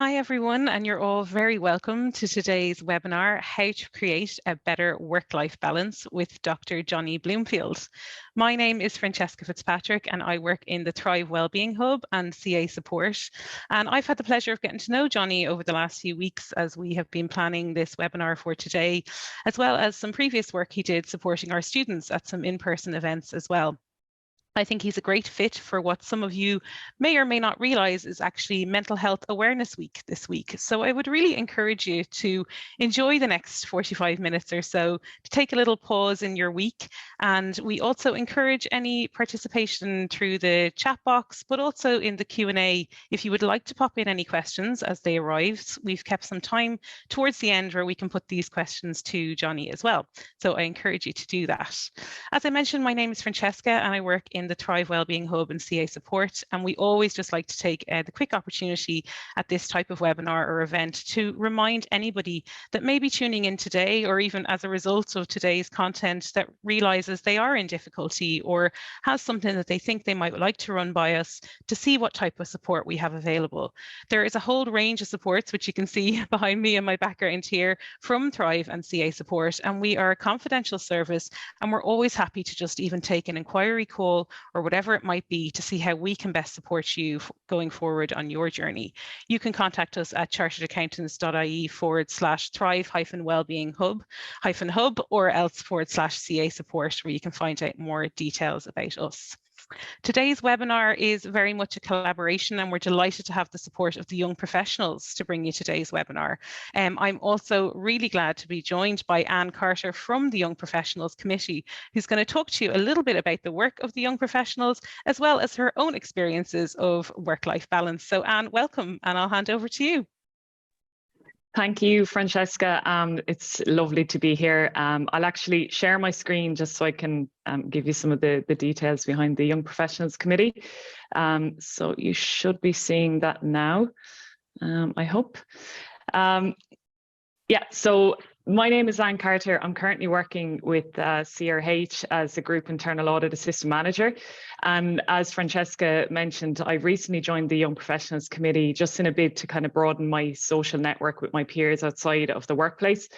Hi everyone, and you're all very welcome to today's webinar, How to Create a Better Work-Life Balance with Dr. Jonny Bloomfield. My name is Francesca Fitzpatrick and I work in the Thrive Wellbeing Hub and CA Support. And I've had the pleasure of getting to know Jonny over the last few weeks as we have been planning this webinar for today, as well as some previous work he did supporting our students at some in-person events as well. I think he's a great fit for what some of you may or may not realize is actually Mental Health Awareness Week this week. So I would really encourage you to enjoy the next 45 minutes or so, to take a little pause in your week. And we also encourage any participation through the chat box, but also in the Q&A. If you would like to pop in any questions as they arrive, we've kept some time towards the end where we can put these questions to Jonny as well. So I encourage you to do that. As I mentioned, my name is Francesca and I work in the Thrive Wellbeing Hub and CA Support, and we always just like to take the quick opportunity at this type of webinar or event to remind anybody that may be tuning in today, or even as a result of today's content, that realizes they are in difficulty or has something that they think they might like to run by us, to see what type of support we have available. There is a whole range of supports, which you can see behind me in my background here, from Thrive and CA Support, and we are a confidential service, and we're always happy to just even take an inquiry call or whatever it might be to see how we can best support you going forward on your journey. You can contact us at charteredaccountants.ie/thrive-wellbeing-hub, or else /CA support, where you can find out more details about us. Today's webinar is very much a collaboration, and we're delighted to have the support of the young professionals to bring you today's webinar. I'm also really glad to be joined by Anne Carter from the Young Professionals Committee, who's going to talk to you a little bit about the work of the young professionals, as well as her own experiences of work-life balance. So Anne, welcome, and I'll hand over to you. Thank you, Francesca. It's lovely to be here. I'll actually share my screen just so I can give you some of the details behind the Young Professionals Committee. So you should be seeing that now, I hope. Yeah, so my name is Anne Carter. I'm currently working with CRH as the Group Internal Audit Assistant Manager. And as Francesca mentioned, I recently joined the Young Professionals Committee just in a bid to kind of broaden my social network with my peers outside of the workplace.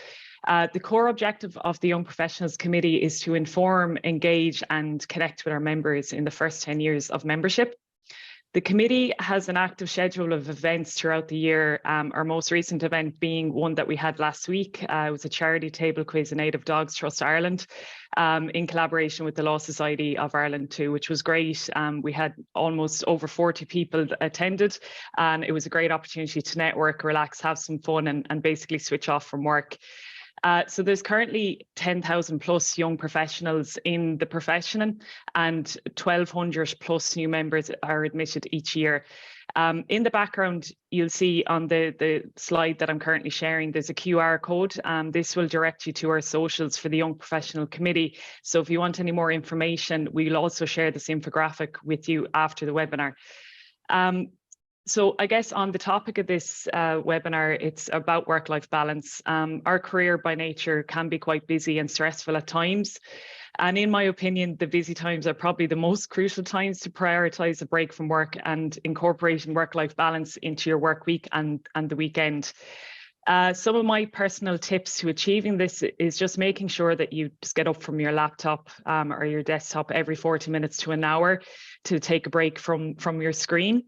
The core objective of the Young Professionals Committee is to inform, engage and connect with our members in the first 10 years of membership. The committee has an active schedule of events throughout the year, our most recent event being one that we had last week. It was a charity table quiz in aid of Dogs Trust Ireland, in collaboration with the Law Society of Ireland too, which was great. We had almost over 40 people attended, and it was a great opportunity to network, relax, have some fun and basically switch off from work. So there's currently 10,000 plus young professionals in the profession, and 1,200 plus new members are admitted each year. In the background, you'll see on the slide that I'm currently sharing, there's a QR code. This will direct you to our socials for the Young Professional Committee. So if you want any more information, we'll also share this infographic with you after the webinar. So I guess on the topic of this webinar, it's about work-life balance. Our career by nature can be quite busy and stressful at times. And in my opinion, the busy times are probably the most crucial times to prioritize a break from work and incorporating work-life balance into your work week and the weekend. Some of my personal tips to achieving this is just making sure that you just get up from your laptop or your desktop every 40 minutes to an hour to take a break from your screen.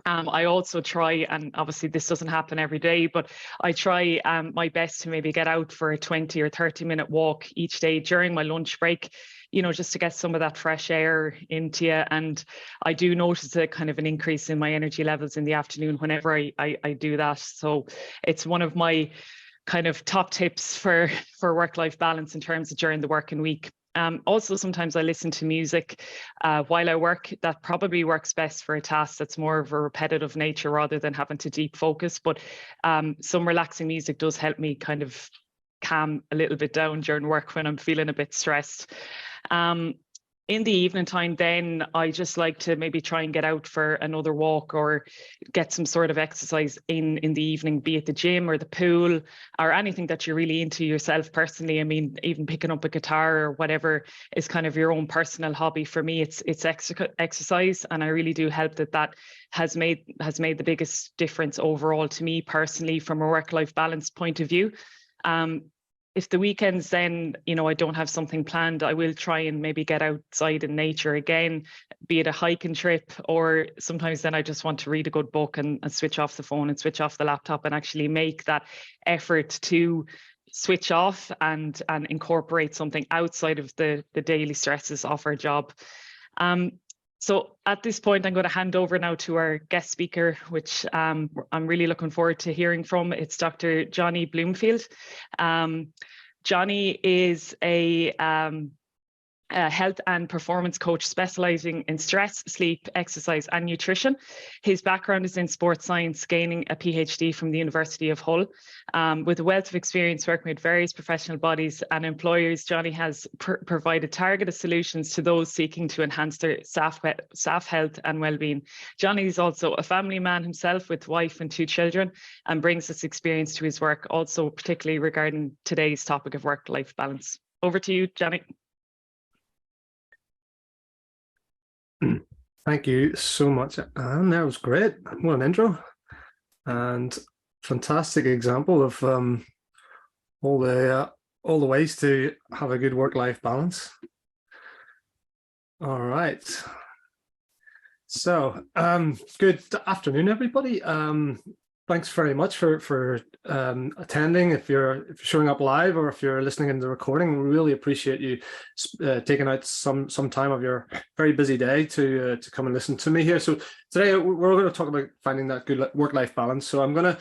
I also try, and obviously this doesn't happen every day, but I try my best to maybe get out for a 20 or 30-minute walk each day during my lunch break, you know, just to get some of that fresh air into you. And I do notice a kind of an increase in my energy levels in the afternoon whenever I do that. So it's one of my kind of top tips for work-life balance in terms of during the working week. Also, sometimes I listen to music while I work. That probably works best for a task that's more of a repetitive nature rather than having to deep focus. But some relaxing music does help me kind of calm a little bit down during work when I'm feeling a bit stressed. in the evening time, then I just like to maybe try and get out for another walk or get some sort of exercise in the evening, be it the gym or the pool or anything that you're really into yourself personally. I mean, even picking up a guitar or whatever is kind of your own personal hobby. For me, it's exercise, and I really do hope that has made the biggest difference overall to me personally from a work-life balance point of view. If the weekends then, I don't have something planned, I will try and maybe get outside in nature again, be it a hiking trip, or sometimes then I just want to read a good book and switch off the phone and switch off the laptop and actually make that effort to switch off and incorporate something outside of the daily stresses of our job. So at this point, I'm going to hand over now to our guest speaker, which I'm really looking forward to hearing from. It's Dr. Jonny Bloomfield. Jonny is a health and performance coach specializing in stress, sleep, exercise, and nutrition. His background is in sports science, gaining a PhD from the University of Hull. With a wealth of experience working with various professional bodies and employers, Jonny has provided targeted solutions to those seeking to enhance their staff health and well-being. Jonny is also a family man himself with wife and 2 children, and brings this experience to his work, also particularly regarding today's topic of work-life balance. Over to you, Jonny. Thank you so much, Anne. That was great. What an intro, and fantastic example of all the ways to have a good work-life balance. All right. So, good afternoon, everybody. Thanks very much for attending. If you're showing up live or if you're listening in the recording, we really appreciate you taking out some time of your very busy day to come and listen to me here. So today we're going to talk about finding that good work-life balance. So I'm going to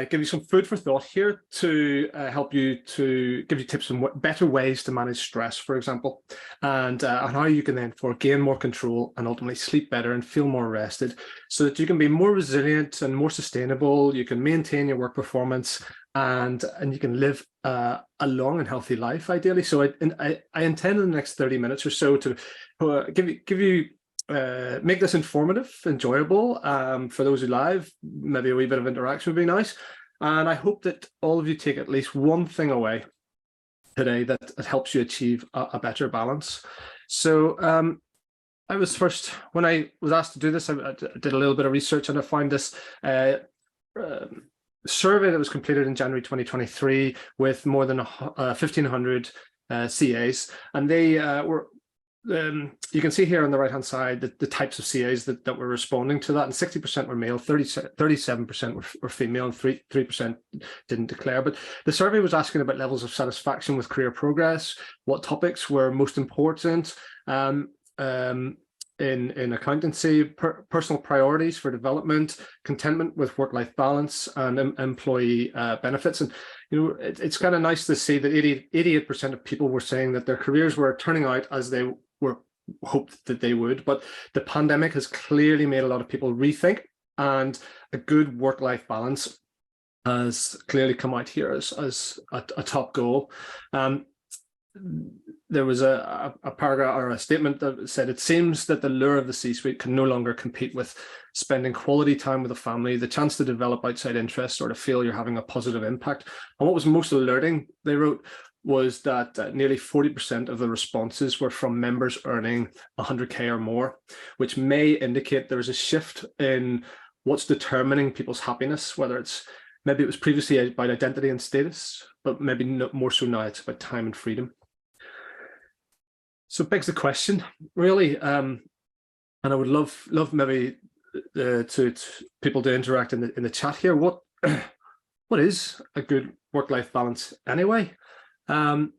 give you some food for thought here to help you, to give you tips on better ways to manage stress, for example, and how you can then gain more control and ultimately sleep better and feel more rested, so that you can be more resilient and more sustainable. You can maintain your work performance and you can live a long and healthy life, ideally. So I intend in the next 30 minutes or so to make this informative, enjoyable for those who live. Maybe a wee bit of interaction would be nice. And I hope that all of you take at least one thing away today that helps you achieve a better balance. So I was first, when I was asked to do this, I did a little bit of research, and I found this survey that was completed in January 2023 with more than 1,500 CAs, and they were you can see here on the right hand side the types of CAs that were responding to that, and 60% were male, 37% were female, and 3% didn't declare. But the survey was asking about levels of satisfaction with career progress, what topics were most important in accountancy, personal priorities for development, contentment with work-life balance, and employee benefits. And it's kind of nice to see that 88% of people were saying that their careers were turning out as they were hoped that they would. But the pandemic has clearly made a lot of people rethink, and a good work-life balance has clearly come out here as a top goal. There was a paragraph or a statement that said, it seems that the lure of the C-suite can no longer compete with spending quality time with the family, the chance to develop outside interests, or to feel you're having a positive impact. And what was most alerting, they wrote, was that nearly 40% of the responses were from members earning 100K or more, which may indicate there is a shift in what's determining people's happiness, whether maybe it was previously about identity and status, but maybe more so now it's about time and freedom. So it begs the question, really, and I would love maybe to people to interact in the chat here. What is a good work-life balance anyway? For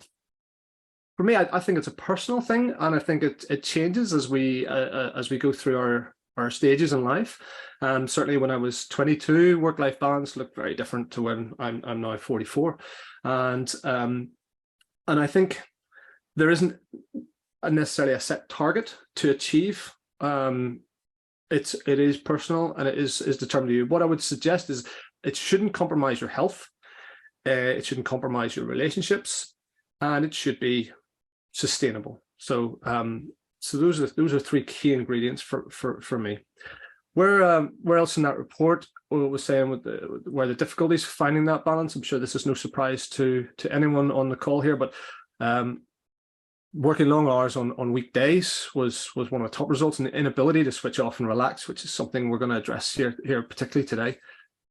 me, I think it's a personal thing, and I think it changes as we go through our stages in life. Certainly, when I was 22, work-life balance looked very different to when I'm now 44, and I think there isn't necessarily a set target to achieve. It is personal, and it is determined to you. What I would suggest is it shouldn't compromise your health, it shouldn't compromise your relationships, and it should be sustainable. So So those are three key ingredients for me. Where else in that report was saying where the difficulties finding that balance? I'm sure this is no surprise to anyone on the call here, but working long hours on weekdays was one of the top results, and the inability to switch off and relax, which is something we're going to address here particularly today,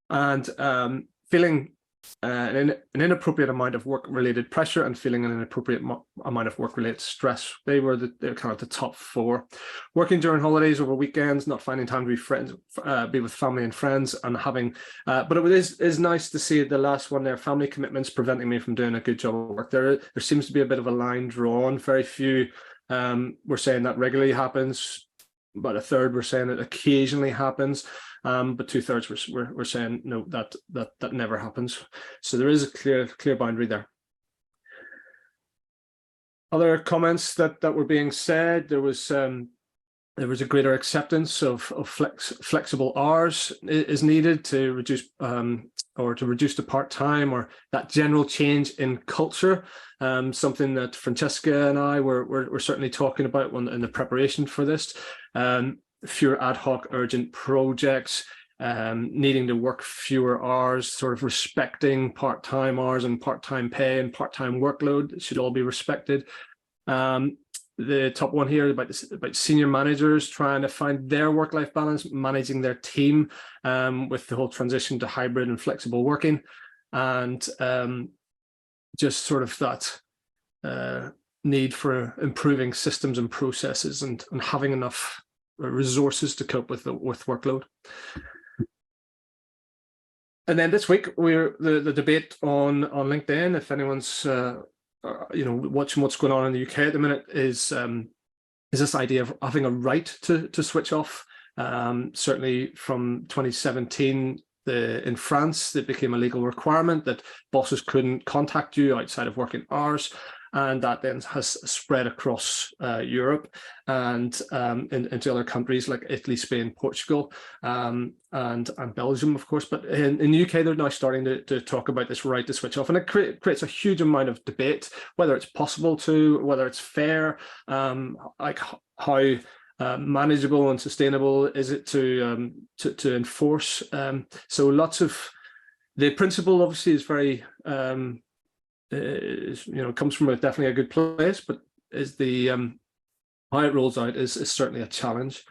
and feeling an inappropriate amount of work-related pressure and feeling an inappropriate amount of work-related stress. They're kind of the top four. Working during holidays, over weekends, not finding time to be with family and friends, and having. But it is nice to see the last one there. Family commitments preventing me from doing a good job of work. There seems to be a bit of a line drawn. Very few we're saying that regularly happens. About a third we're saying it occasionally happens. But 2/3 we're saying no, that never happens. So there is a clear boundary there. Other comments that were being said, there was a greater acceptance of flexible hours is needed to reduce the part-time, or that general change in culture. Something that Francesca and I were certainly talking about in the preparation for this. Fewer ad hoc urgent projects, needing to work fewer hours, sort of respecting part-time hours and part-time pay and part-time workload should all be respected. The top one here about senior managers trying to find their work-life balance, managing their team with the whole transition to hybrid and flexible working, and just sort of that need for improving systems and processes and having enough resources to cope with workload. And then this week we're the debate on LinkedIn. If anyone's watching what's going on in the UK at the minute, is this idea of having a right to switch off. Certainly from 2017 in France, it became a legal requirement that bosses couldn't contact you outside of working hours. And that then has spread across Europe and into other countries like Italy, Spain, Portugal, and Belgium, of course. But in the UK, they're now starting to talk about this right to switch off, and it creates a huge amount of debate, whether it's possible to, whether it's fair, like how manageable and sustainable is it to enforce. So lots of the principle obviously is very. Comes from definitely a good place, but is the how it rolls out is certainly a challenge.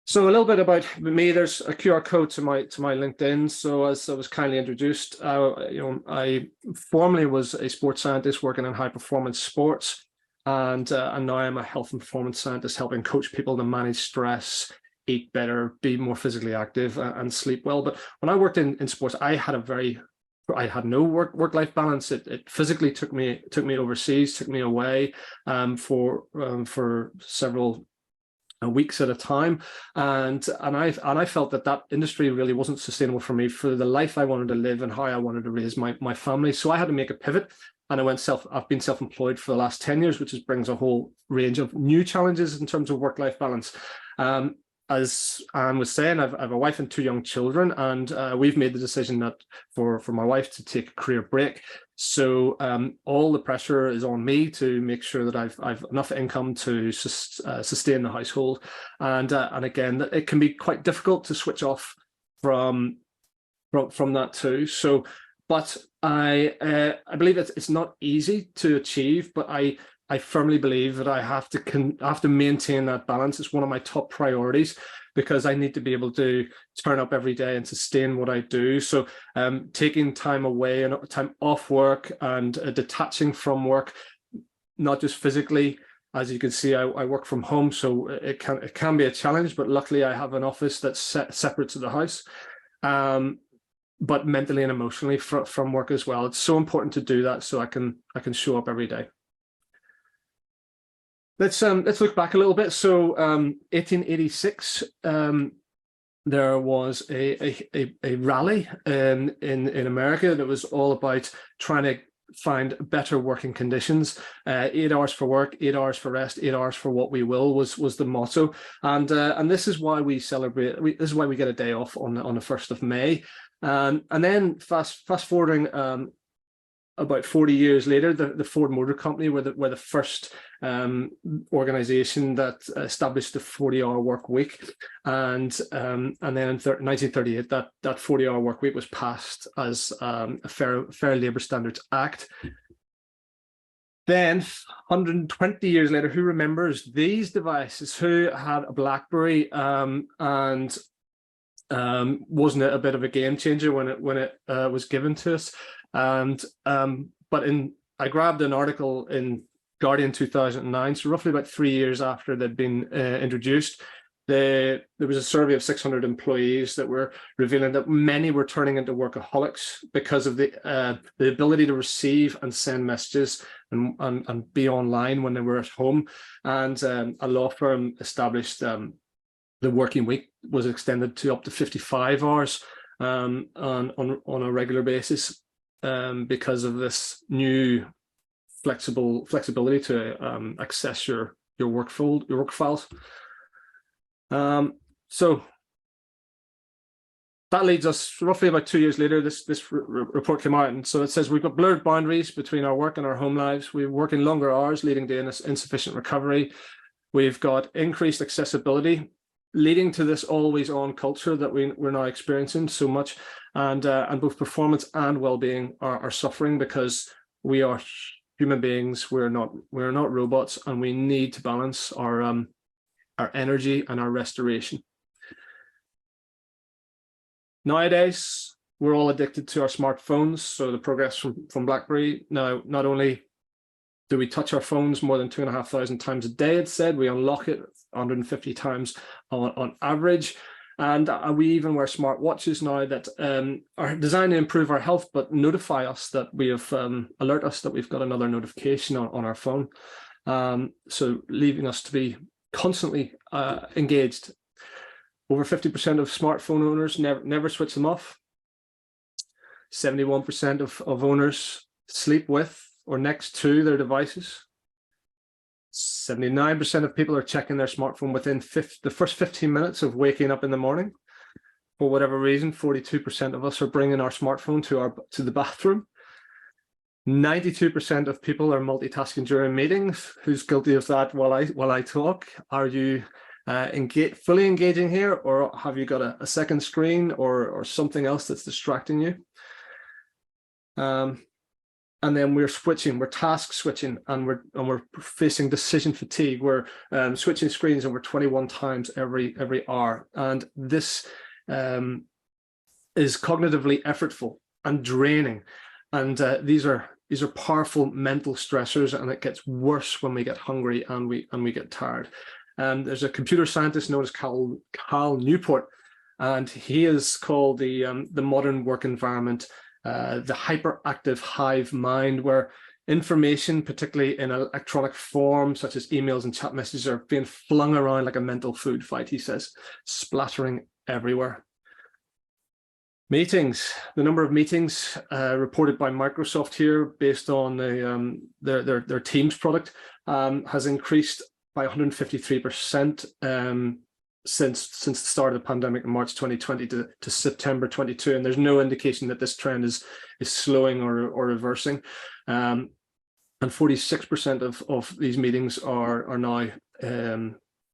So a little bit about me. There's a QR code to my LinkedIn. So as I was kindly introduced, I formerly was a sports scientist working in high performance sports, and now I'm a health and performance scientist helping coach people to manage stress, eat better, be more physically active, and sleep well. But when I worked in sports, I had no work-life balance. It physically took me overseas, took me away for several weeks at a time, and I felt that industry really wasn't sustainable for me, for the life I wanted to live and how I wanted to raise my family. So I had to make a pivot, and I've been self-employed for the last 10 years, which brings a whole range of new challenges in terms of work-life balance. As Anne was saying, I have a wife and 2 young children, and we've made the decision that for my wife to take a career break. So all the pressure is on me to make sure that I've enough income to sustain the household, and again, it can be quite difficult to switch off from that too. So, but I believe it's not easy to achieve, but I firmly believe that I have to maintain that balance. It's one of my top priorities, because I need to be able to turn up every day and sustain what I do. So taking time away and time off work and detaching from work, not just physically. As you can see, I work from home, so it can be a challenge, but luckily I have an office that's separate to the house. But mentally and emotionally from work as well. It's so important to do that so I can show up every day. Let's look back a little bit. So 1886, there was a rally in America that was all about trying to find better working conditions. 8 hours for work, 8 hours for rest, 8 hours for what we will was the motto. And this is why we celebrate. This is why we get a day off on the 1st of May. And then fast forwarding about 40 years later, the Ford Motor Company were the first organization that established the 40-hour work week, and then in 1938 that 40-hour work week was passed as a Fair Labor Standards Act. Then 120 years later, who remembers these devices? Who had a BlackBerry, and wasn't it a bit of a game changer when it was given to us? And but I grabbed an article in Guardian 2009, so roughly about 3 years after they'd been introduced. There was a survey of 600 employees that were revealing that many were turning into workaholics because of the ability to receive and send messages and be online when they were at home. And a law firm established the working week was extended to up to 55 hours on a regular basis, because of this new flexibility to access your work files. So that leads us roughly about 2 years later. This report came out, and so it says we've got blurred boundaries between our work and our home lives. We're working longer hours, leading to insufficient recovery. We've got increased accessibility, leading to this always-on culture that we're now experiencing so much, and both performance and well-being are suffering because we are human beings. We're not robots, and we need to balance our energy and our restoration. Nowadays, we're all addicted to our smartphones. So the progress from BlackBerry, now not only do we touch our phones more than 2,500 times a day, it said, we unlock it 150 times on average. And we even wear smart watches now that are designed to improve our health, but notify us that we have, alert us that we've got another notification on our phone. So leaving us to be constantly engaged. Over 50% of smartphone owners never switch them off. 71% of owners sleep with or next to their devices. 79% of people are checking their smartphone within the first 15 minutes of waking up in the morning. For whatever reason, 42% of us are bringing our smartphone to the bathroom. 92% of people are multitasking during meetings. Who's guilty of that while I talk? Are you fully engaging here, or have you got a second screen or something else that's distracting you? And then we're task switching, and we're facing decision fatigue. We're switching screens over 21 times every hour, and this is cognitively effortful and draining. And these are powerful mental stressors, and it gets worse when we get hungry and we get tired. There's a computer scientist known as Cal Newport, and he is called the modern work environment the hyperactive hive mind, where information, particularly in electronic form, such as emails and chat messages, are being flung around like a mental food fight, he says, splattering everywhere. Meetings, the number of meetings reported by Microsoft here based on their Teams product has increased by 153% since the start of the pandemic in March 2020 to September 22, and there's no indication that this trend is slowing or reversing. And 46% of these meetings are now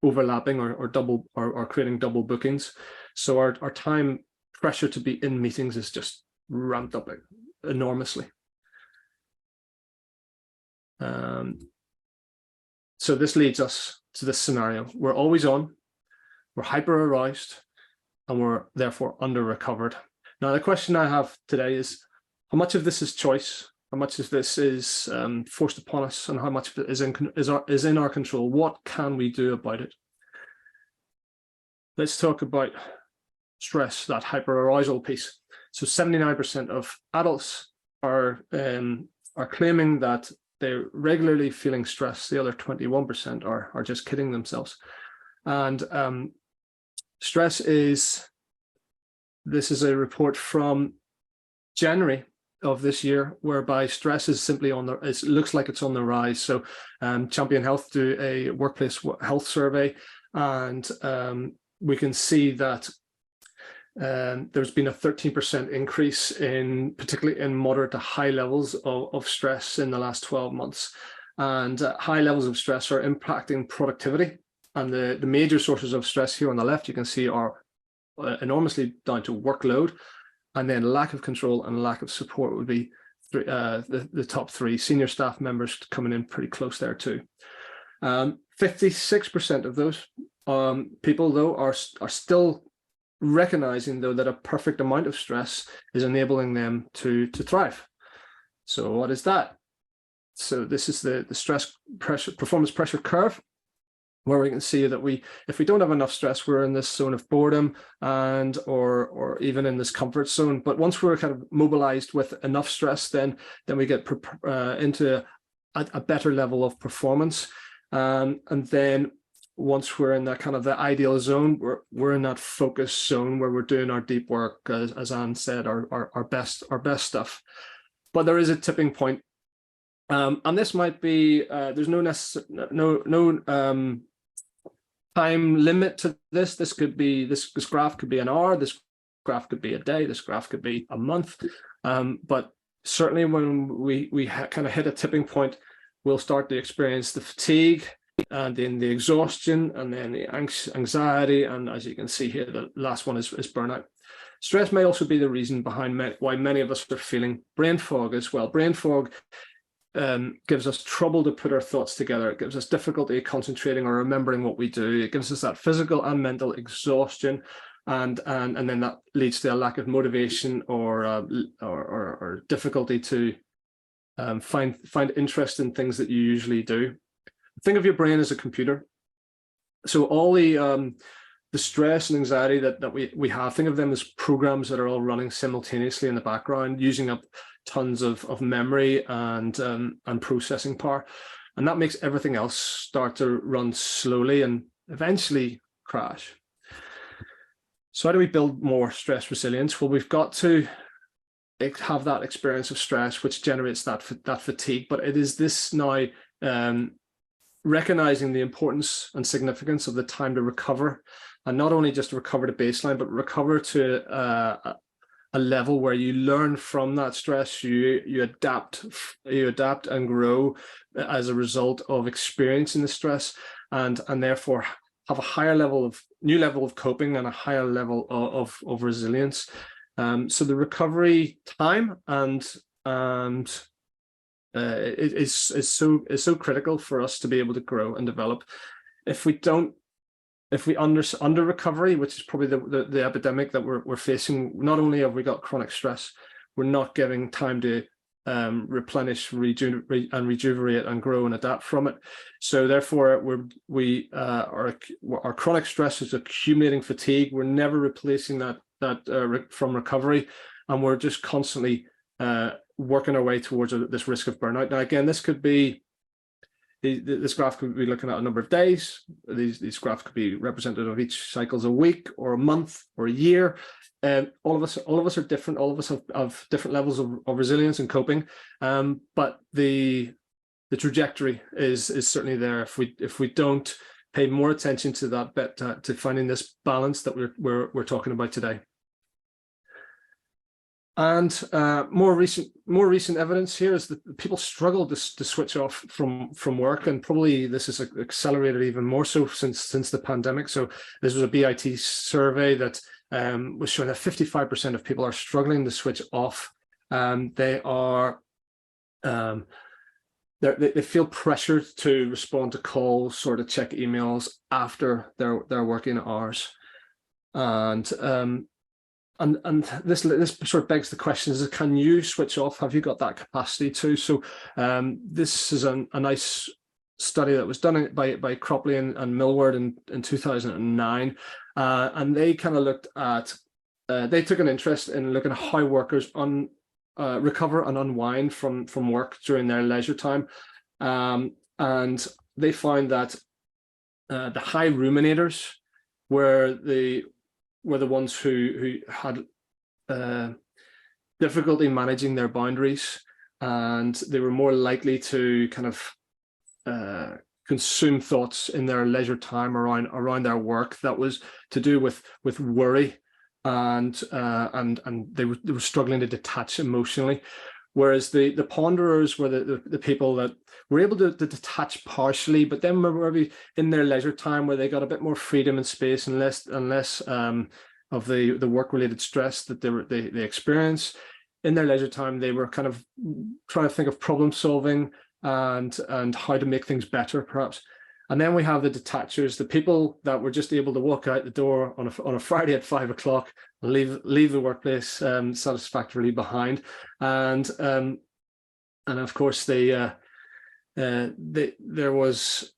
overlapping or creating double bookings. So our time pressure to be in meetings is just ramped up enormously. So this leads us to this scenario. We're always on, we're hyper aroused, and we're therefore under recovered. Now, the question I have today is, how much of this is choice? How much of this is forced upon us, and how much of it is in our control? What can we do about it? Let's talk about stress, that hyperarousal piece. So 79% of adults are claiming that they're regularly feeling stress. The other 21% are just kidding themselves. And stress this is a report from January of this year, whereby stress is simply it looks like it's on the rise. So Champion Health do a workplace health survey, and we can see that there's been a 13% increase particularly in moderate to high levels of stress in the last 12 months. And high levels of stress are impacting productivity. And the major sources of stress here on the left, you can see, are enormously down to workload, and then lack of control and lack of support would be the top three. Senior staff members coming in pretty close there too. 56% of those people, though, are still recognizing, though, that a perfect amount of stress is enabling them to thrive. So what is that? So this is the stress performance pressure curve, where we can see that if we don't have enough stress, we're in this zone of boredom or even in this comfort zone. But once we're kind of mobilized with enough stress, then we get into a better level of performance. And then once we're in that kind of the ideal zone, we're in that focus zone where we're doing our deep work, as Anne said, our best stuff. But there is a tipping point, and this might be there's no time limit to this. This could be this graph could be an hour. This graph could be a day. This graph could be a month. But certainly when we kind of hit a tipping point, we'll start to experience the fatigue, and then the exhaustion, and then the anxiety, and as you can see here, the last one is burnout. Stress may also be the reason behind why many of us are feeling brain fog as well. Brain fog gives us trouble to put our thoughts together. It gives us difficulty concentrating or remembering what we do. It gives us that physical and mental exhaustion, and then that leads to a lack of motivation or difficulty to find interest in things that you usually do. Think of your brain as a computer. So all the stress and anxiety that we have, think of them as programs that are all running simultaneously in the background, using up tons of memory and processing power, and that makes everything else start to run slowly and eventually crash. So how do we build more stress resilience? Well, we've got to have that experience of stress, which generates that fatigue. But it is this now recognizing the importance and significance of the time to recover, and not only just to recover to baseline, but recover to a level where you learn from that stress, you adapt and grow as a result of experiencing the stress, and therefore have a new level of coping and a higher level of resilience. So the recovery time it is so critical for us to be able to grow and develop. If we under recovery, which is probably the epidemic that we're facing, not only have we got chronic stress, we're not giving time to replenish, and rejuvenate and grow and adapt from it. So therefore, our chronic stress is accumulating fatigue. We're never replacing that from recovery, and we're just constantly working our way towards this risk of burnout. Now, again, this graph could be looking at a number of days. These graphs could be representative of each cycle's a week or a month or a year. All of us are different. All of us have different levels of resilience and coping. But the trajectory is certainly there. If we don't pay more attention to that bit, to finding this balance that we're talking about today. And more recent evidence here is that people struggle to switch off from work, and probably this is accelerated even more so since the pandemic. So this was a BIT survey that was showing that 55% of people are struggling to switch off. They feel pressured to respond to calls or to check emails after their working hours, and this sort of begs the question: can you switch off? Have you got that capacity to? So this is a nice study that was done by Cropley and Millward in 2009, and they kind of looked at they took an interest in looking at how workers recover and unwind from work during their leisure time, and they found that the high ruminators were the ones who had difficulty managing their boundaries, and they were more likely to kind of consume thoughts in their leisure time around their work that was to do with worry and they were struggling to detach emotionally. Whereas the ponderers were the people that were able to detach partially, but then were maybe in their leisure time where they got a bit more freedom and space and less of the work-related stress that they experience. In their leisure time, they were kind of trying to think of problem solving and how to make things better, perhaps. And then we have the detachers, the people that were just able to walk out the door on a Friday at 5 o'clock and leave the workplace satisfactorily behind. And of course, there was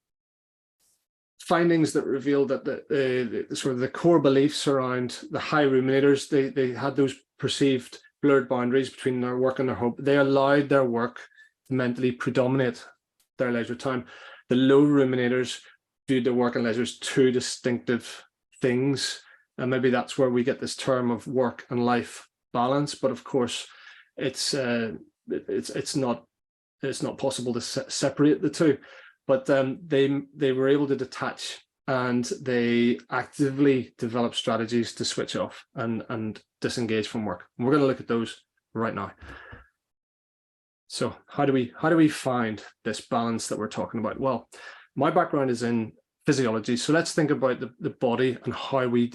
findings that revealed that the sort of the core beliefs around the high ruminators, they had those perceived blurred boundaries between their work and their home. They allowed their work to mentally predominate their leisure time. The low ruminators viewed their work and leisure as two distinctive things, and maybe that's where we get this term of work and life balance. But of course, it's not possible to separate the two. But they were able to detach, and they actively develop strategies to switch off and disengage from work. And we're going to look at those right now. So how do we find this balance that we're talking about? Well, my background is in physiology, so let's think about the body and how we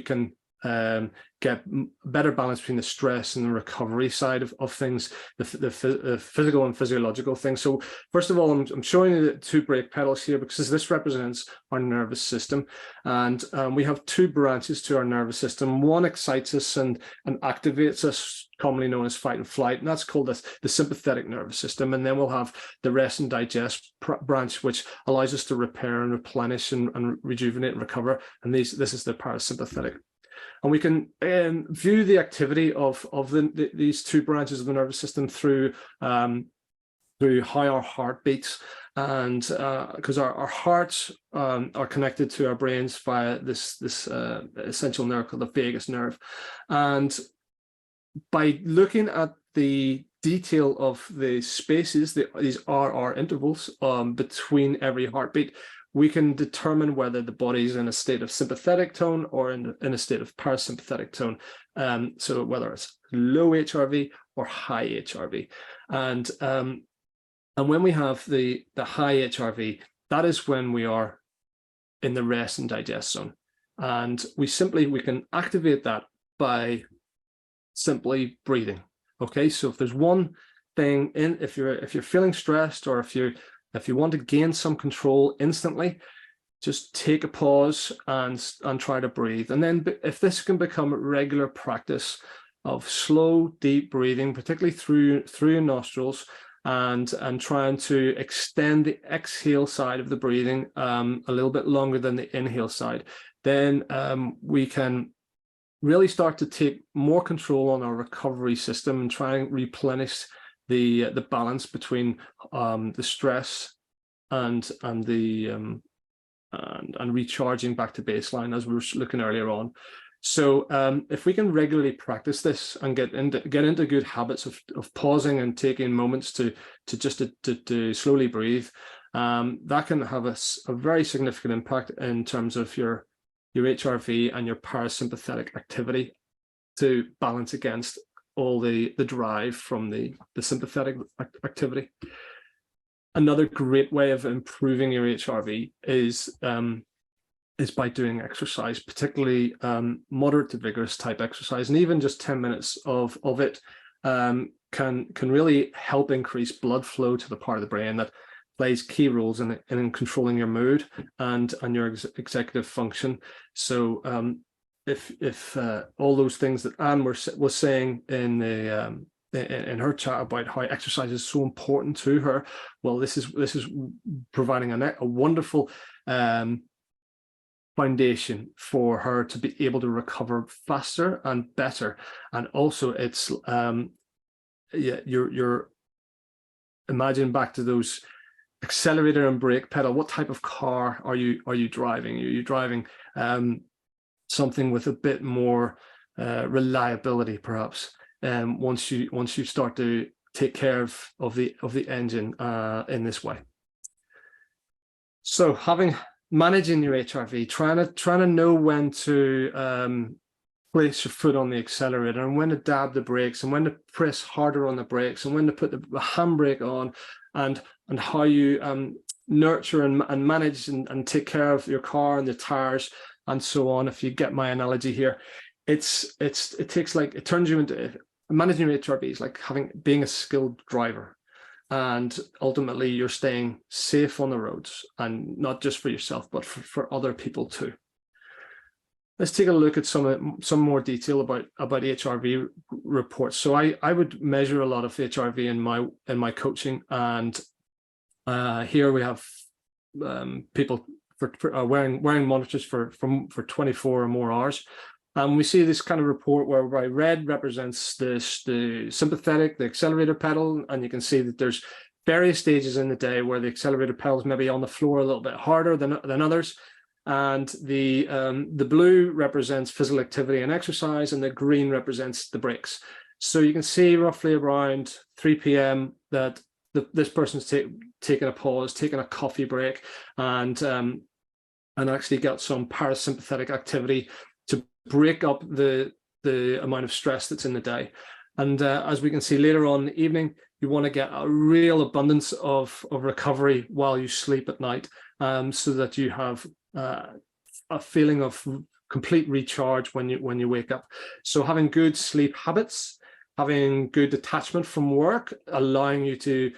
can get better balance between the stress and the recovery side of things, the physical and physiological things. So first of all, I'm showing you the two brake pedals here because this represents our nervous system, and we have two branches to our nervous system. One excites us and activates us, commonly known as fight and flight, and that's called the sympathetic nervous system. And then we'll have the rest and digest branch, which allows us to repair and replenish and rejuvenate and recover, and this is the parasympathetic. And we can view the activity of these two branches of the nervous system through how our heart beats, and because our hearts are connected to our brains via this essential nerve called the vagus nerve. And by looking at the detail of the spaces, these RR intervals between every heartbeat, we can determine whether the body is in a state of sympathetic tone or in a state of parasympathetic tone. So whether it's low HRV or high HRV. And when we have the high HRV, that is when we are in the rest and digest zone. And we can activate that by simply breathing. Okay, so if there's one thing if you're feeling stressed, or if you want to gain some control instantly, just take a pause and try to breathe. And then if this can become a regular practice of slow, deep breathing, particularly through your nostrils, and trying to extend the exhale side of the breathing a little bit longer than the inhale side, then we can really start to take more control on our recovery system and try and replenish the balance between the stress and recharging back to baseline, as we were looking earlier on. So if we can regularly practice this and get into good habits of pausing and taking moments to slowly breathe, that can have a very significant impact in terms of your HRV and your parasympathetic activity, to balance against all the drive from the sympathetic activity. Another great way of improving your HRV is by doing exercise, particularly moderate to vigorous type exercise, and even just 10 minutes of it can really help increase blood flow to the part of the brain that plays key roles in controlling your mood and your executive function. So if all those things that Anne was saying in her chat about how exercise is so important to her, well, this is providing a wonderful foundation for her to be able to recover faster and better. And also, it's you're imagine back to those accelerator and brake pedal. What type of car are you driving? Are you driving something with a bit more reliability, perhaps? Once you start to take care of the engine in this way. So managing your HRV, trying to know when to place your foot on the accelerator, and when to dab the brakes, and when to press harder on the brakes, and when to put the handbrake on, and how you nurture and manage and take care of your car and the tires and so on. If you get my analogy here, it turns you into managing your HRV is like being a skilled driver, and ultimately you're staying safe on the roads, and not just for yourself but for other people too. Let's take a look at some more detail about HRV reports. So I would measure a lot of HRV in my coaching, and here we have people wearing monitors for 24 or more hours. And we see this kind of report whereby red represents the sympathetic, the accelerator pedal, and you can see that there's various stages in the day where the accelerator pedal is maybe on the floor a little bit harder than others. And the blue represents physical activity and exercise, and the green represents the brakes. So you can see roughly around 3 p.m. that this person's taking a pause, taking a coffee break, and actually got some parasympathetic activity to break up the amount of stress that's in the day. And as we can see later on in the evening, you want to get a real abundance of recovery while you sleep at night, so that you have a feeling of complete recharge when you wake up. So having good sleep habits, having good detachment from work, allowing you to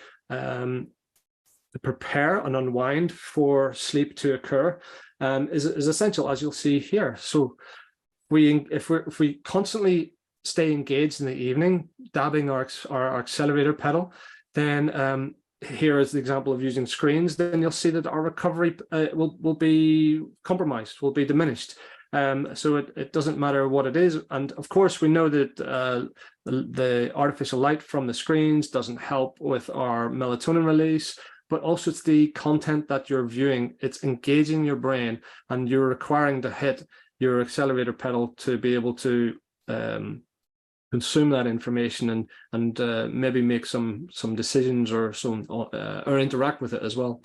prepare and unwind for sleep to occur, is essential, as you'll see here. So if we constantly stay engaged in the evening, dabbing our accelerator pedal, then here is the example of using screens, then you'll see that our recovery will be compromised, will be diminished. So it doesn't matter what it is. And of course, we know that the artificial light from the screens doesn't help with our melatonin release, but also it's the content that you're viewing. It's engaging your brain, and you're requiring to hit your accelerator pedal to be able to consume that information and maybe make some decisions or interact with it as well.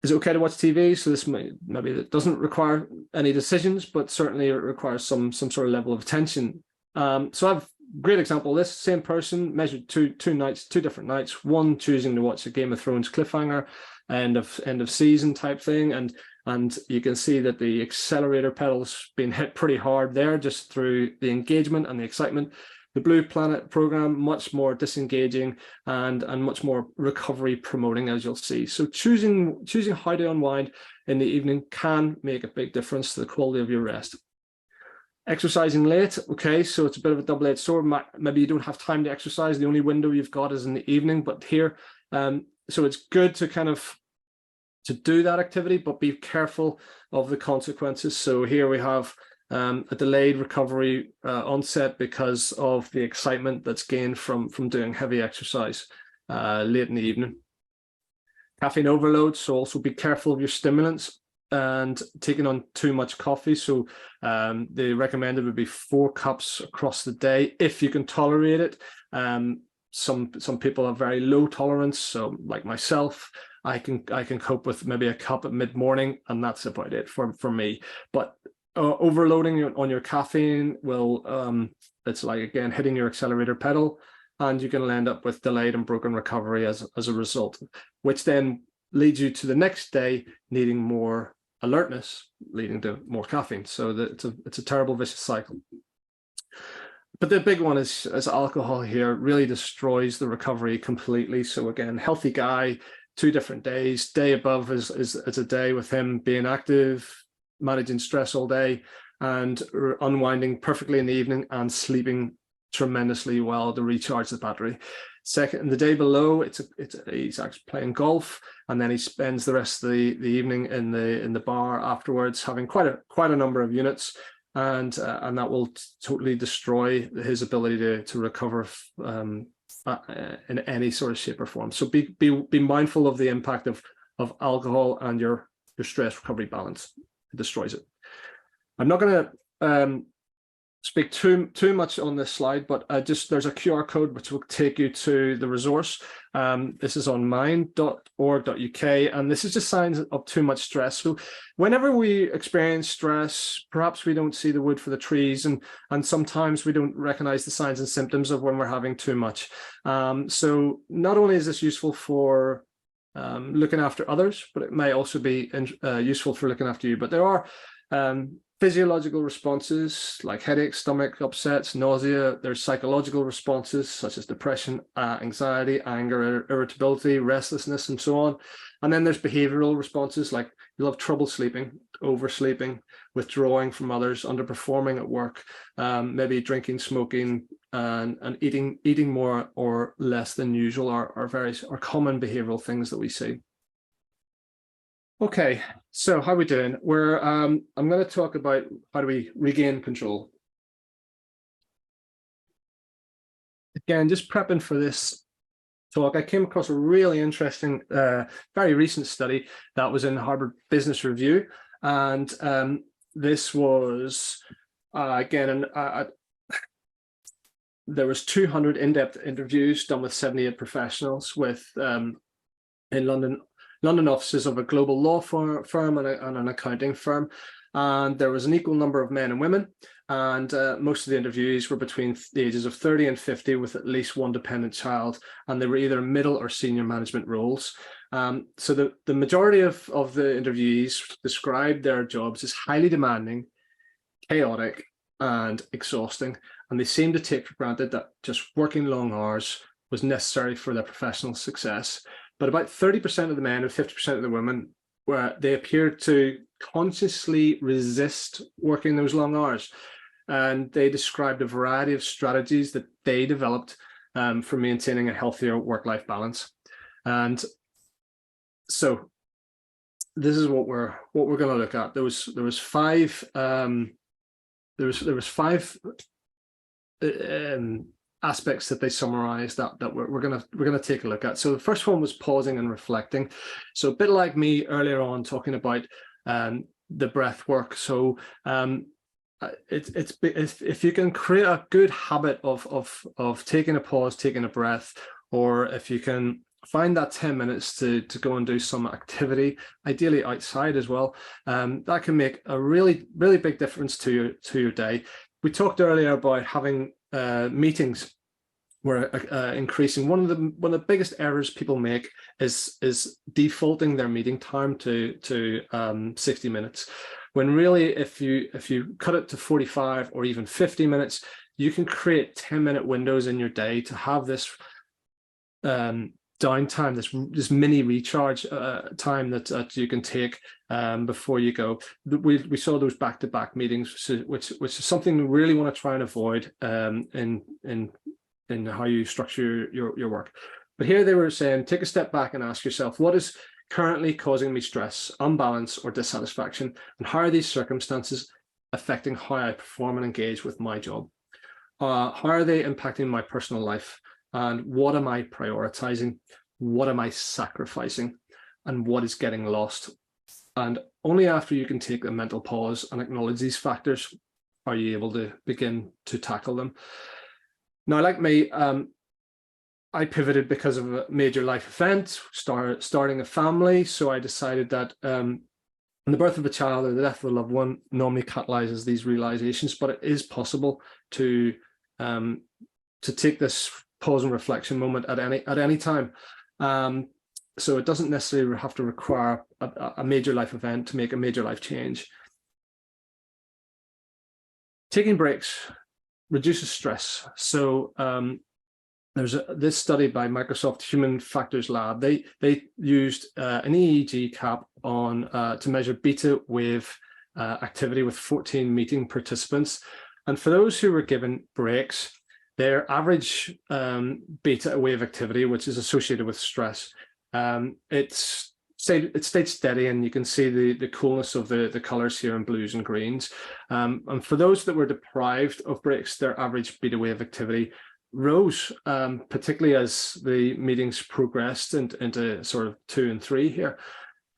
Is it okay to watch TV? So this maybe it doesn't require any decisions, but certainly it requires some sort of level of attention. So I have a great example of this. Same person measured two different nights. One choosing to watch a Game of Thrones cliffhanger, end of season type thing, and you can see that the accelerator pedal's been hit pretty hard there, just through the engagement and the excitement. The Blue Planet program, much more disengaging and much more recovery promoting, as you'll see. So choosing how to unwind in the evening can make a big difference to the quality of your rest. Exercising late, okay, so it's a bit of a double-edged sword. Maybe you don't have time to exercise. The only window you've got is in the evening, but here, so it's good to to do that activity, but be careful of the consequences. So here we have a delayed recovery onset because of the excitement that's gained from doing heavy exercise late in the evening. Caffeine overload, so also be careful of your stimulants and taking on too much coffee. So the recommended would be 4 cups across the day if you can tolerate it. Some people have very low tolerance, so like myself, I can cope with maybe a cup at mid-morning, and that's about it for me. But overloading on your caffeine will it's like, again, hitting your accelerator pedal, and you can end up with delayed and broken recovery as a result, which then leads you to the next day needing more alertness, leading to more caffeine. So it's a terrible vicious cycle. But the big one is alcohol here really destroys the recovery completely. So again, healthy guy, 2 different days. Day above is a day with him being active, managing stress all day, and unwinding perfectly in the evening and sleeping tremendously well to recharge the battery. Second, the day below, he's actually playing golf, and then he spends the rest of the evening in the bar afterwards, having quite a number of units, and that will totally destroy his ability to recover in any sort of shape or form. So be mindful of the impact of alcohol and your stress recovery balance. It destroys it. I'm not going to speak too much on this slide, but there's a QR code which will take you to the resource. This is on mind.org.uk, and this is just signs of too much stress. So whenever we experience stress, perhaps we don't see the wood for the trees, and sometimes we don't recognize the signs and symptoms of when we're having too much. So not only is this useful for looking after others, but it may also be useful for looking after you. But there are physiological responses like headaches, stomach upsets, nausea. There's psychological responses such as depression, anxiety, anger, irritability, restlessness, and so on. And then there's behavioral responses like you'll have trouble sleeping, oversleeping, withdrawing from others, underperforming at work, maybe drinking, smoking, and eating more or less than usual are common behavioral things that we see. Okay, so how are we doing? I'm going to talk about how do we regain control. Again, just prepping for this talk, I came across a really interesting, very recent study that was in Harvard Business Review, and this was again, there was 200 in-depth interviews done with 78 professionals in London offices of a global law firm and an accounting firm, and there was an equal number of men and women, and most of the interviewees were between the ages of 30 and 50 with at least one dependent child, and they were either middle or senior management roles. So the majority of the interviewees described their jobs as highly demanding, chaotic, and exhausting, and they seemed to take for granted that just working long hours was necessary for their professional success. But about 30% of the men and 50% of the women they appeared to consciously resist working those long hours. And they described a variety of strategies that they developed for maintaining a healthier work-life balance. And so this is what we're going to look at. There was five aspects that they summarized that we're gonna take a look at. So the first one was pausing and reflecting. So a bit like me earlier on talking about the breath work. So if you can create a good habit of taking a pause, taking a breath, or if you can find that 10 minutes to go and do some activity, ideally outside as well, that can make a really big difference to your day. We talked earlier about having meetings were increasing. One of the biggest errors people make is defaulting their meeting time to 60 minutes, when really if you cut it to 45 or even 50 minutes, you can create 10-minute windows in your day to have this downtime, this mini recharge time that you can take before you go. We saw those back-to-back meetings, which is something we really want to try and avoid in how you structure your work. But here they were saying, take a step back and ask yourself, what is currently causing me stress, imbalance, or dissatisfaction, and how are these circumstances affecting how I perform and engage with my job? How are they impacting my personal life? And what am I prioritizing? What am I sacrificing? And what is getting lost? And only after you can take a mental pause and acknowledge these factors are you able to begin to tackle them. Now, like me, I pivoted because of a major life event, starting a family. So I decided that the birth of a child or the death of a loved one normally catalyzes these realizations, but it is possible to take this pause and reflection moment at any time. So it doesn't necessarily have to require a major life event to make a major life change. Taking breaks reduces stress. So there's this study by Microsoft Human Factors Lab. They used an EEG cap on to measure beta wave activity with 14 meeting participants. And for those who were given breaks, their average beta wave activity, which is associated with stress, it stayed steady, and you can see the coolness of the colors here in blues and greens. And for those that were deprived of breaks, their average beta wave activity rose, particularly as the meetings progressed into sort of 2 and 3 here.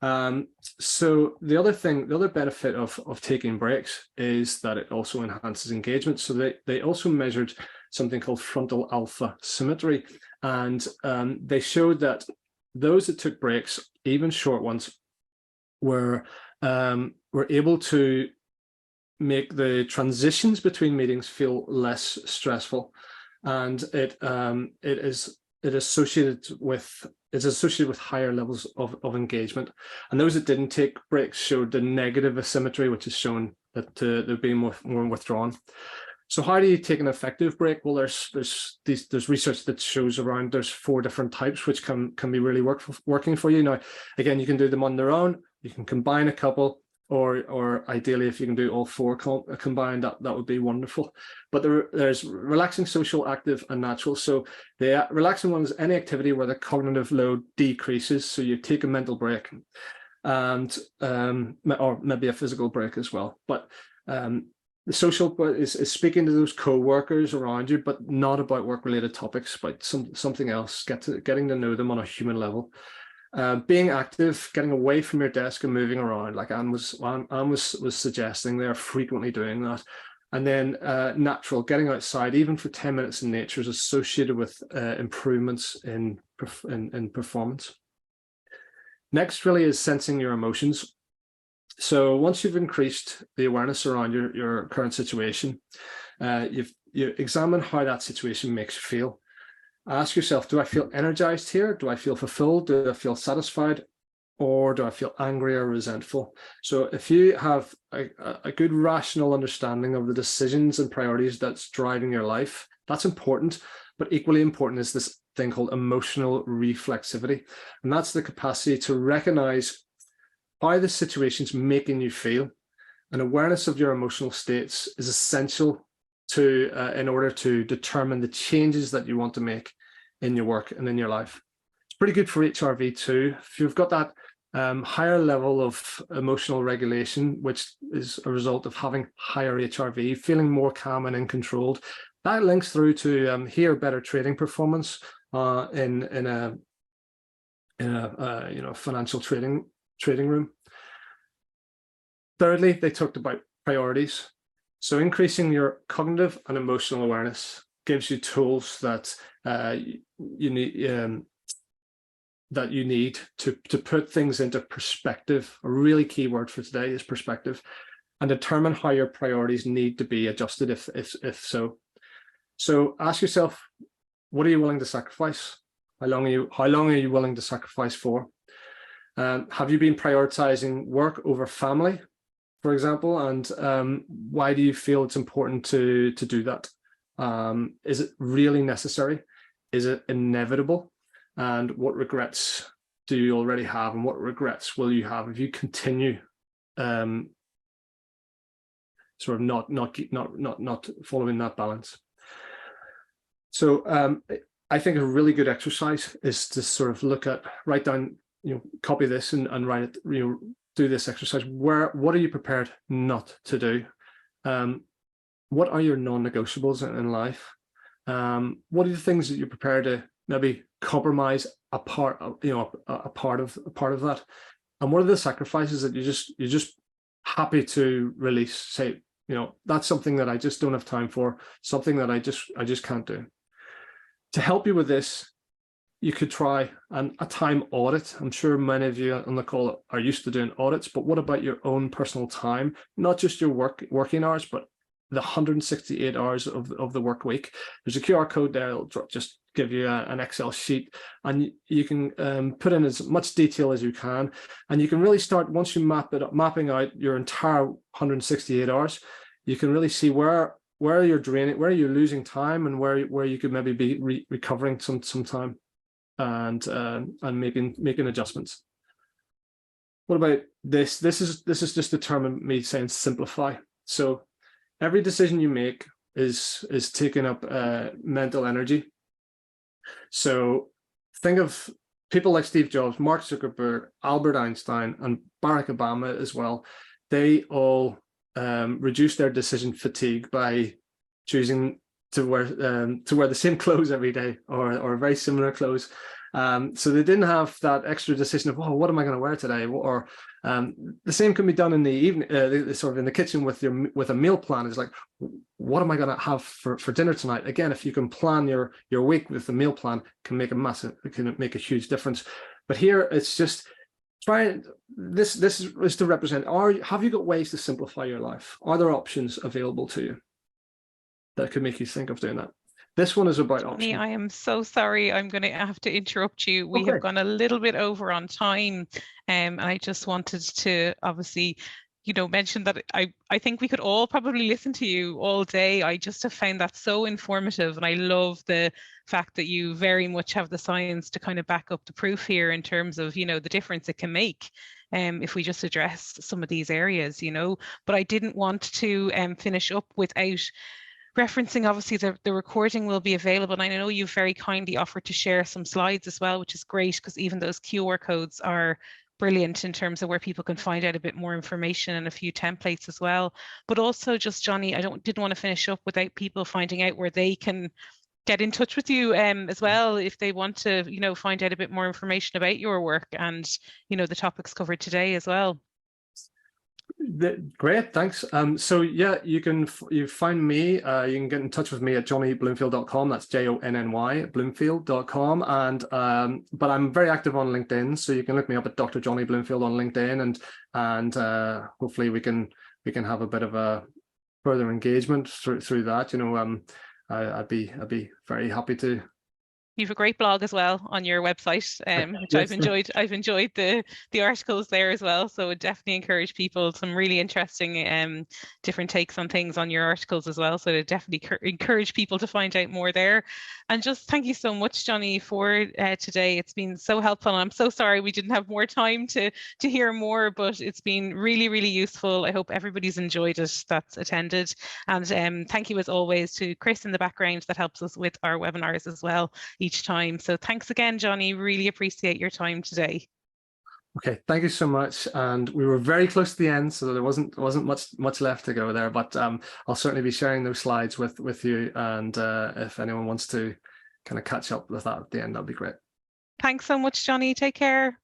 So the other benefit of taking breaks is that it also enhances engagement. So they also measured something called frontal alpha symmetry, and they showed that those that took breaks, even short ones, were able to make the transitions between meetings feel less stressful, and it's associated with higher levels of engagement. And those that didn't take breaks showed the negative asymmetry, which is shown that they're being more withdrawn. So how do you take an effective break? Well, there's research that shows around there's 4 different types which can be really working for you. Now, again, you can do them on their own. You can combine a couple, or ideally, if you can do all 4 combined, that would be wonderful. But there's relaxing, social, active, and natural. So the relaxing one is any activity where the cognitive load decreases. So you take a mental break, and or maybe a physical break as well. But the social is speaking to those co-workers around you, but not about work-related topics, but something else. Getting to know them on a human level. Being active, getting away from your desk and moving around, like Anne was suggesting, they're frequently doing that. And then natural, getting outside, even for 10 minutes in nature, is associated with improvements in performance. Next really is sensing your emotions. So once you've increased the awareness around your current situation, you examine how that situation makes you feel. Ask yourself, do I feel energized here? Do I feel fulfilled? Do I feel satisfied? Or do I feel angry or resentful? So if you have a good rational understanding of the decisions and priorities that's driving your life, that's important. But equally important is this thing called emotional reflexivity. And that's the capacity to recognize how the situation's making you feel. And awareness of your emotional states is essential in order to determine the changes that you want to make in your work and in your life. It's pretty good for HRV too. If you've got that higher level of emotional regulation, which is a result of having higher HRV, feeling more calm and in control, that links through to better trading performance in a financial trading room. Thirdly, they talked about priorities. So increasing your cognitive and emotional awareness gives you tools that you need to put things into perspective. A really key word for today is perspective, and determine how your priorities need to be adjusted if so. So ask yourself, what are you willing to sacrifice? How long are you willing to sacrifice for? Have you been prioritizing work over family, for example, and why do you feel it's important to do that? Is it really necessary? Is it inevitable? And what regrets do you already have, and what regrets will you have if you continue sort of not following that balance? So I think a really good exercise is to sort of write down, copy this and write it, do this exercise. What are you prepared not to do? What are your non-negotiables in life? What are the things that you're prepared to maybe compromise a part of that? And what are the sacrifices that you're just happy to release? Say, that's something that I just don't have time for, something that I just can't do. To help you with this, you could try a time audit. I'm sure many of you on the call are used to doing audits, but what about your own personal time? Not just your working hours, but the 168 hours of the work week. There's a QR code there. It'll just give you an Excel sheet, and you can put in as much detail as you can. And you can really start, once you mapping out your entire 168 hours, you can really see where you're draining, where you're losing time, and where you could maybe be recovering some time, and making adjustments. What about this? This is just the term me saying simplify. So every decision you make is taking up mental energy. So think of people like Steve Jobs, Mark Zuckerberg, Albert Einstein, and Barack Obama as well. They all reduce their decision fatigue by choosing to wear the same clothes every day, or very similar clothes. So they didn't have that extra decision of, oh, what am I going to wear today? Or the same can be done in the evening, sort of in the kitchen with a meal plan. It's like, what am I going to have for dinner tonight? Again, if you can plan your week with the meal plan, it can make a huge difference. But here it's just this is to represent, have you got ways to simplify your life? Are there options available to you that could make you think of doing that? This one is about options. I am so sorry. I'm going to have to interrupt you. We have gone a little bit over on time. And I just wanted to obviously, mention that I think we could all probably listen to you all day. I just have found that so informative. And I love the fact that you very much have the science to kind of back up the proof here in terms of, the difference it can make. If we just address some of these areas, but I didn't want to finish up without referencing, obviously, the recording will be available. And I know you've very kindly offered to share some slides as well, which is great, because even those QR codes are brilliant in terms of where people can find out a bit more information and a few templates as well. But also just, Jonny, I didn't want to finish up without people finding out where they can get in touch with you as well if they want to, find out a bit more information about your work and, the topics covered today as well. Great, thanks. So yeah, you find me, you can get in touch with me at jonnybloomfield.com. That's JONNY Bloomfield.com. And but I'm very active on LinkedIn, so you can look me up at Dr. Jonny Bloomfield on LinkedIn, and hopefully we can have a bit of a further engagement through that. I'd be very happy to. You have a great blog as well on your website, which Yes. I've enjoyed the articles there as well. So I would definitely encourage people, some really interesting different takes on things on your articles as well. So I definitely encourage people to find out more there. And just thank you so much, Jonny, for today. It's been so helpful. And I'm so sorry we didn't have more time to hear more, but it's been really, really useful. I hope everybody's enjoyed it that's attended. And thank you as always to Chris in the background that helps us with our webinars as well each time. So thanks again, Jonny. Really appreciate your time today. Okay, thank you so much. And we were very close to the end, so there wasn't much left to go there. But I'll certainly be sharing those slides with you. And if anyone wants to kind of catch up with that at the end, that'd be great. Thanks so much, Jonny. Take care.